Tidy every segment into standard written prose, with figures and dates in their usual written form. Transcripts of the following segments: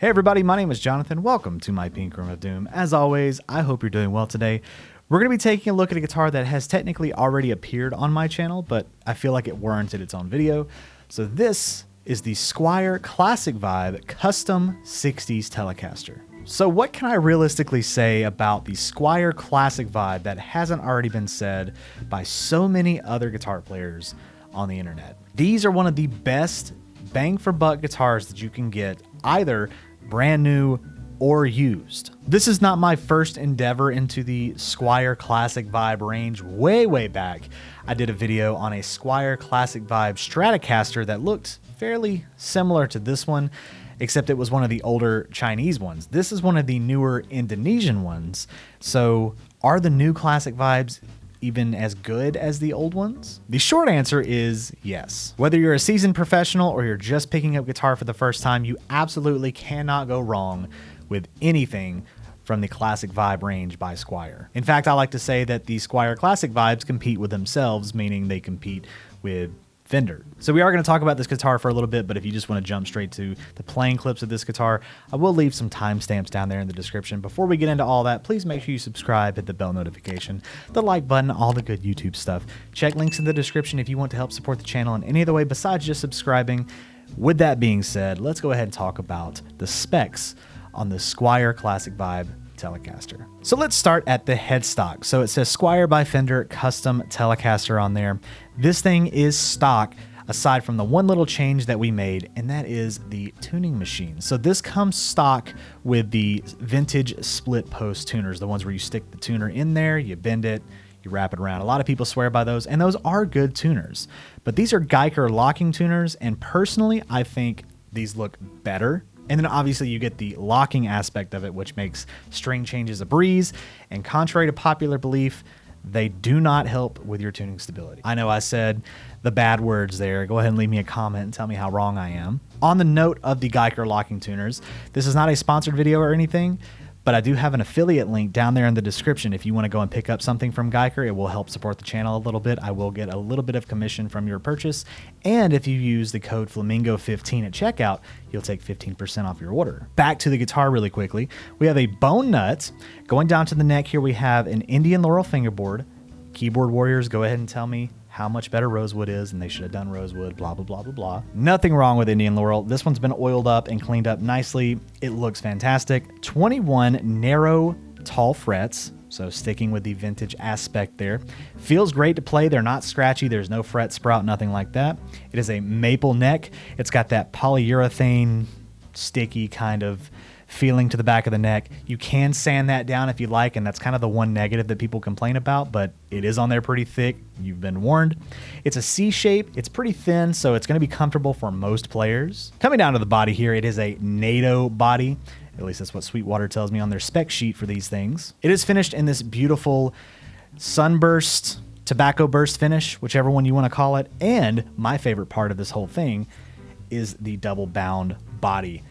Hey everybody, my name is Jonathan. Welcome to my Pink Room of Doom. As always, I hope you're doing well today. We're going to be taking a look at a guitar that has technically already appeared on my channel, but I feel like it warranted its own video. So this is the Squier Classic Vibe Custom 60s Telecaster. So what can I realistically say about the Squier Classic Vibe that hasn't already been said by so many other guitar players on the internet? These are one of the best bang for buck guitars that you can get, either brand new or used. This is not my first endeavor into the Squier Classic Vibe range. Way back, I did a video on a Squier Classic Vibe Stratocaster that looked fairly similar to this one, except it was one of the older Chinese ones. This is one of the newer Indonesian ones. So are the new Classic Vibes even as good as the old ones? The short answer is yes. Whether you're a seasoned professional or you're just picking up guitar for the first time, you absolutely cannot go wrong with anything from the Classic Vibe range by Squier. In fact, I like to say that the Squier Classic Vibes compete with themselves, meaning they compete with Fender. So we are going to talk about this guitar for a little bit, but if you just want to jump straight to the playing clips of this guitar, I will leave some timestamps down there in the description. Before we get into all that, please make sure you subscribe, hit the bell notification, the like button, all the good YouTube stuff. Check links in the description if you want to help support the channel in any other way besides just subscribing. With that being said, let's go ahead and talk about the specs on the Squier Classic Vibe Telecaster. So let's start at the headstock. So it says Squier by Fender Custom Telecaster on there. This thing is stock aside from the one little change that we made, and that is the tuning machine. So this comes stock with the vintage split post tuners, the ones where you stick the tuner in there, you bend it, you wrap it around. A lot of people swear by those, and those are good tuners. But these are Geiger locking tuners, and personally, I think these look better. And then obviously you get the locking aspect of it, which makes string changes a breeze. And contrary to popular belief, they do not help with your tuning stability. I know I said the bad words there. Go ahead and leave me a comment and tell me how wrong I am. On the note of the Geiger locking tuners, this is not a sponsored video or anything, but I do have an affiliate link down there in the description. If you want to go and pick up something from Geiger, it will help support the channel a little bit. I will get a little bit of commission from your purchase. And if you use the code Flamingo15 at checkout, you'll take 15% off your order. Back to the guitar really quickly. We have a bone nut. Going down to the neck here, we have an Indian Laurel fingerboard. Keyboard warriors, go ahead and tell me how much better rosewood is, and they should have done rosewood, blah, blah, blah, blah, blah. Nothing wrong with Indian Laurel. This one's been oiled up and cleaned up nicely. It looks fantastic. 21 narrow, tall frets, so sticking with the vintage aspect there. Feels great to play. They're not scratchy. There's no fret sprout, nothing like that. It is a maple neck. It's got that polyurethane, sticky kind of feeling to the back of the neck. You can sand that down if you like, and that's kind of the one negative that people complain about, but it is on there pretty thick. You've been warned. It's a C shape. It's pretty thin, so it's going to be comfortable for most players. Coming down to the body here, it is a NATO body. At least that's what Sweetwater tells me on their spec sheet for these things. It is finished in this beautiful sunburst, tobacco burst finish, whichever one you want to call it. And my favorite part of this whole thing is the double bound body.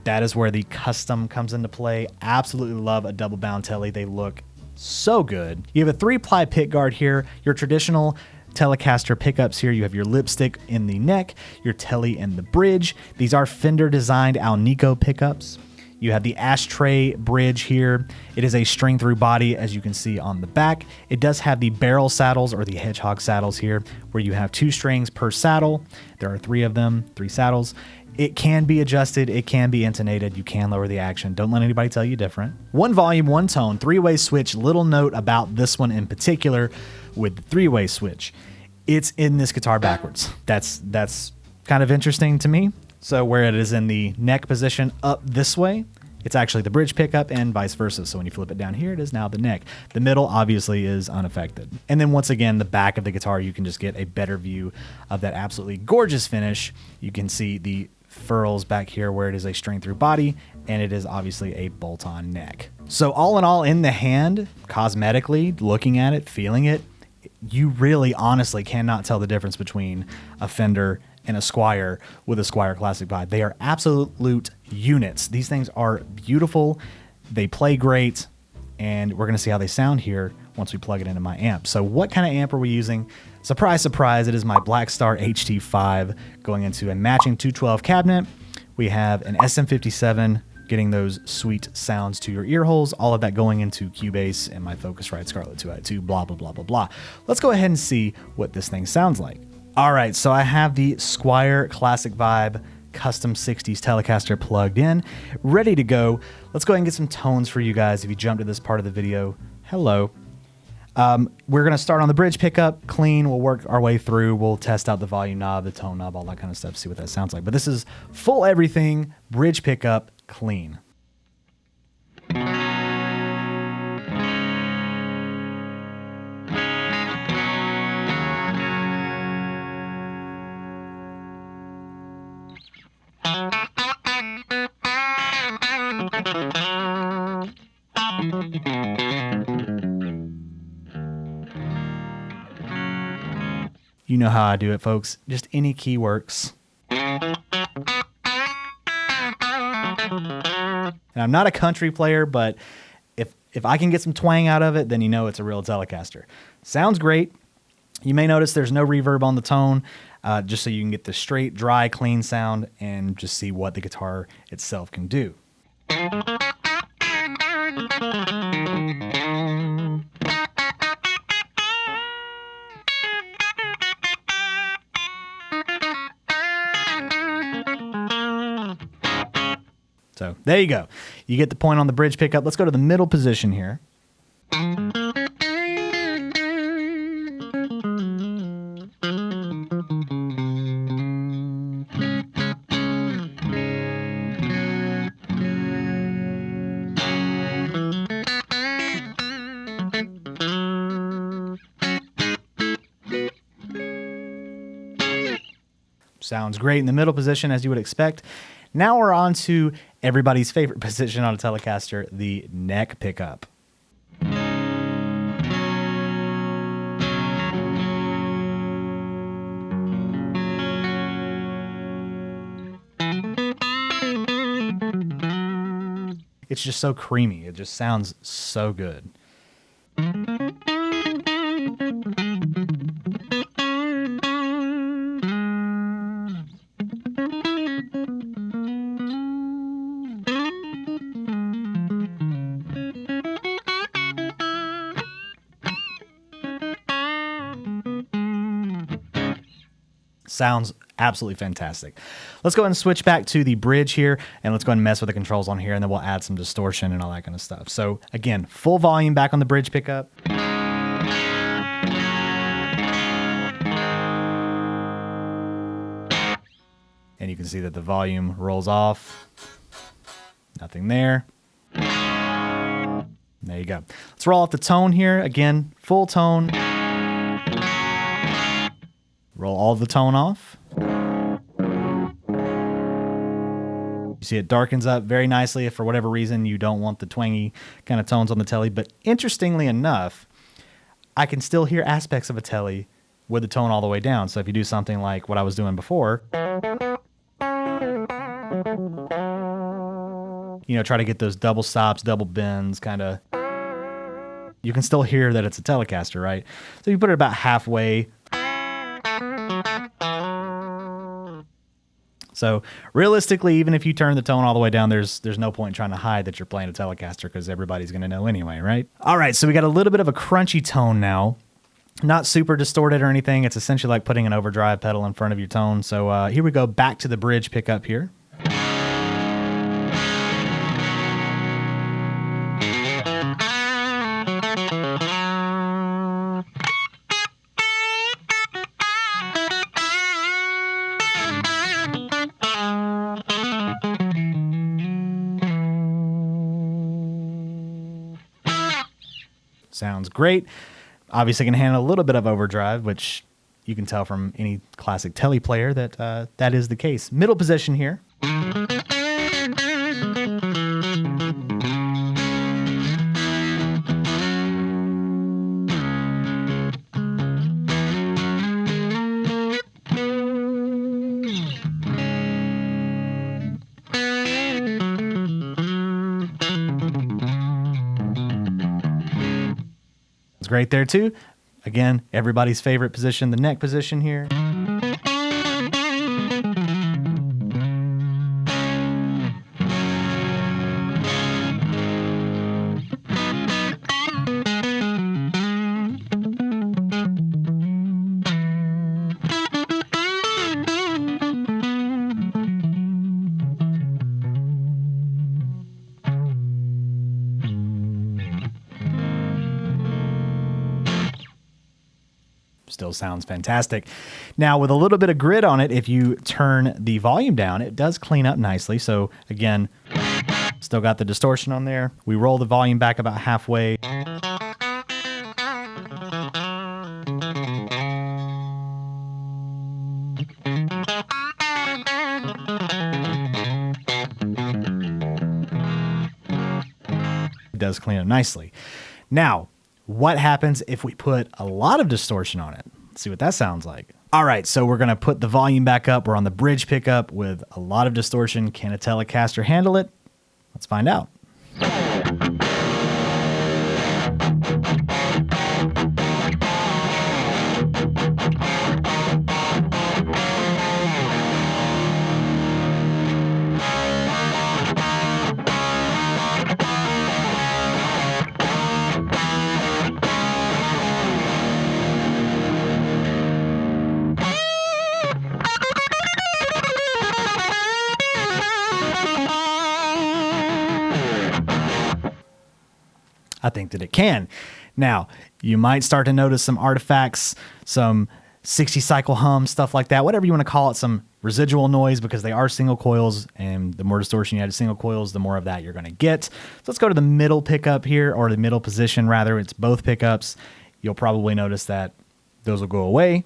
That is where the custom comes into play. Absolutely love a double bound telly. They look so good. You have a 3-ply pick guard here. Your traditional Telecaster pickups here. You have your lipstick in the neck, your telly in the bridge. These are Fender designed Alnico pickups. You have the ashtray bridge here. It is a string through body, as you can see on the back. It does have the barrel saddles or the hedgehog saddles here, where you have 2 strings per saddle. There are 3 of them, 3 saddles. It can be adjusted. It can be intonated. You can lower the action. Don't let anybody tell you different. 1 volume, 1 tone, 3-way switch. Little note about this one in particular with the 3-way switch. It's in this guitar backwards. That's kind of interesting to me. So where it is in the neck position up this way, it's actually the bridge pickup, and vice versa. So when you flip it down here, it is now the neck. The middle obviously is unaffected. And then once again, the back of the guitar, you can just get a better view of that absolutely gorgeous finish. You can see the furls back here where it is a string through body, and it is obviously a bolt-on neck. So all in all, in the hand, cosmetically, looking at it, feeling it, you really honestly cannot tell the difference between a Fender and a Squier with a Squier Classic Vibe. They are absolute units. These things are beautiful. They play great, and we're going to see how they sound here once we plug it into my amp. So what kind of amp are we using? Surprise, surprise, it is my Blackstar HT5 going into a matching 212 cabinet. We have an SM57 getting those sweet sounds to your ear holes, all of that going into Cubase and my Focusrite Scarlett 2i2, blah, blah, blah, blah, blah. Let's go ahead and see what this thing sounds like. All right, so I have the Squier Classic Vibe Custom 60s Telecaster plugged in, ready to go. Let's go ahead and get some tones for you guys. If you jump to this part of the video, hello. We're going to start on the bridge pickup, clean. We'll work our way through. We'll test out the volume knob, the tone knob, all that kind of stuff, see what that sounds like. But this is full everything, bridge pickup, clean. You know how I do it, folks. Just any key works. And I'm not a country player, but if I can get some twang out of it, then you know it's a real Telecaster. Sounds great. You may notice there's no reverb on the tone, just so you can get the straight, dry, clean sound and just see what the guitar itself can do. So there you go. You get the point on the bridge pickup. Let's go to the middle position here. Sounds great in the middle position, as you would expect. Now we're on to everybody's favorite position on a Telecaster, the neck pickup. It's just so creamy. It just sounds so good. Sounds absolutely fantastic. Let's go ahead and switch back to the bridge here, and let's go ahead and mess with the controls on here, and then we'll add some distortion and all that kind of stuff. So again, full volume back on the bridge pickup. And you can see that the volume rolls off. Nothing there. There you go. Let's roll off the tone here. Again, full tone. Roll all the tone off. You see it darkens up very nicely if for whatever reason you don't want the twangy kind of tones on the telly. But interestingly enough, I can still hear aspects of a telly with the tone all the way down. So if you do something like what I was doing before, you know, try to get those double stops, double bends, kind of, you can still hear that it's a Telecaster, right? So you put it about halfway. So realistically, even if you turn the tone all the way down, there's no point trying to hide that you're playing a Telecaster because everybody's going to know anyway, right? All right, so we got a little bit of a crunchy tone now. Not super distorted or anything. It's essentially like putting an overdrive pedal in front of your tone. So here we go, back to the bridge pickup here. Sounds great. Obviously can handle a little bit of overdrive, which you can tell from any classic telly player that that is the case. Middle position here. It's great there too. Again, everybody's favorite position, the neck position here. still sounds fantastic. Now, with a little bit of grit on it, if you turn the volume down, it does clean up nicely. So again, still got the distortion on there. We roll the volume back about halfway. It does clean up nicely. Now, what happens if we put a lot of distortion on it? Let's see what that sounds like. All right, so we're gonna put the volume back up. We're on the bridge pickup with a lot of distortion. Can a Telecaster handle it? Let's find out. I think that it can. Now, you might start to notice some artifacts, some 60 cycle hum, stuff like that, whatever you want to call it, some residual noise, because they are single coils, and the more distortion you add to single coils, the more of that you're going to get. So let's go to the middle pickup here, or the middle position rather. It's both pickups. You'll probably notice that those will go away.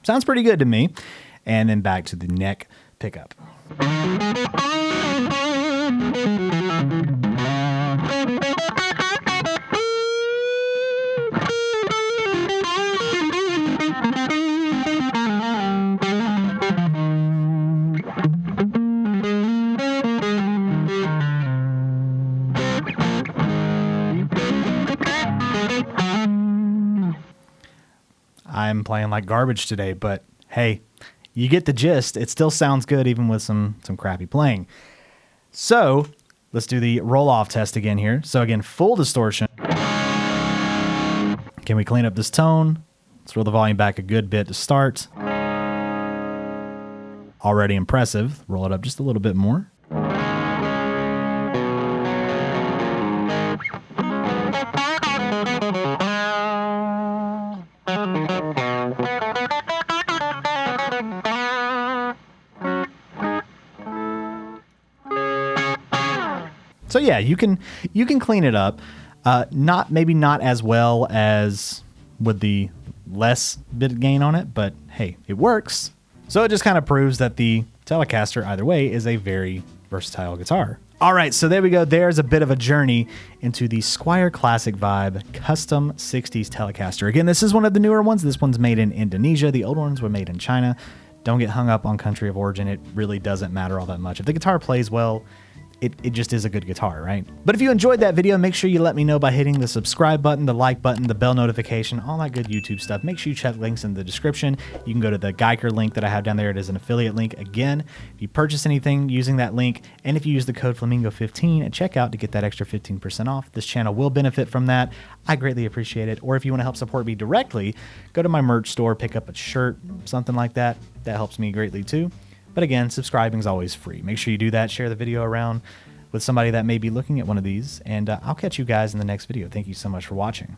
Sounds pretty good to me. And then back to the neck pickup. I'm playing like garbage today, but hey, you get the gist. It still sounds good even with some crappy playing. So let's do the roll-off test again here. So again, full distortion. Can we clean up this tone? Let's roll the volume back a good bit to start. Already impressive. Roll it up just a little bit more. So yeah, you can clean it up. Maybe not as well as with the less bit gain on it, but hey, it works. So it just kind of proves that the Telecaster, either way, is a very versatile guitar. All right, so there we go. There's a bit of a journey into the Squier Classic Vibe Custom 60s Telecaster. Again, this is one of the newer ones. This one's made in Indonesia. The old ones were made in China. Don't get hung up on country of origin. It really doesn't matter all that much. If the guitar plays well, it just is a good guitar, right? But if you enjoyed that video, make sure you let me know by hitting the subscribe button, the like button, the bell notification, all that good YouTube stuff. Make sure you check links in the description. You can go to the Geiger link that I have down there. It is an affiliate link. Again, if you purchase anything using that link, and if you use the code Flamingo15 at checkout to get that extra 15% off, this channel will benefit from that. I greatly appreciate it. Or if you want to help support me directly, go to my merch store, pick up a shirt, something like that. That helps me greatly too. But again, subscribing is always free. Make sure you do that. Share the video around with somebody that may be looking at one of these. And I'll catch you guys in the next video. Thank you so much for watching.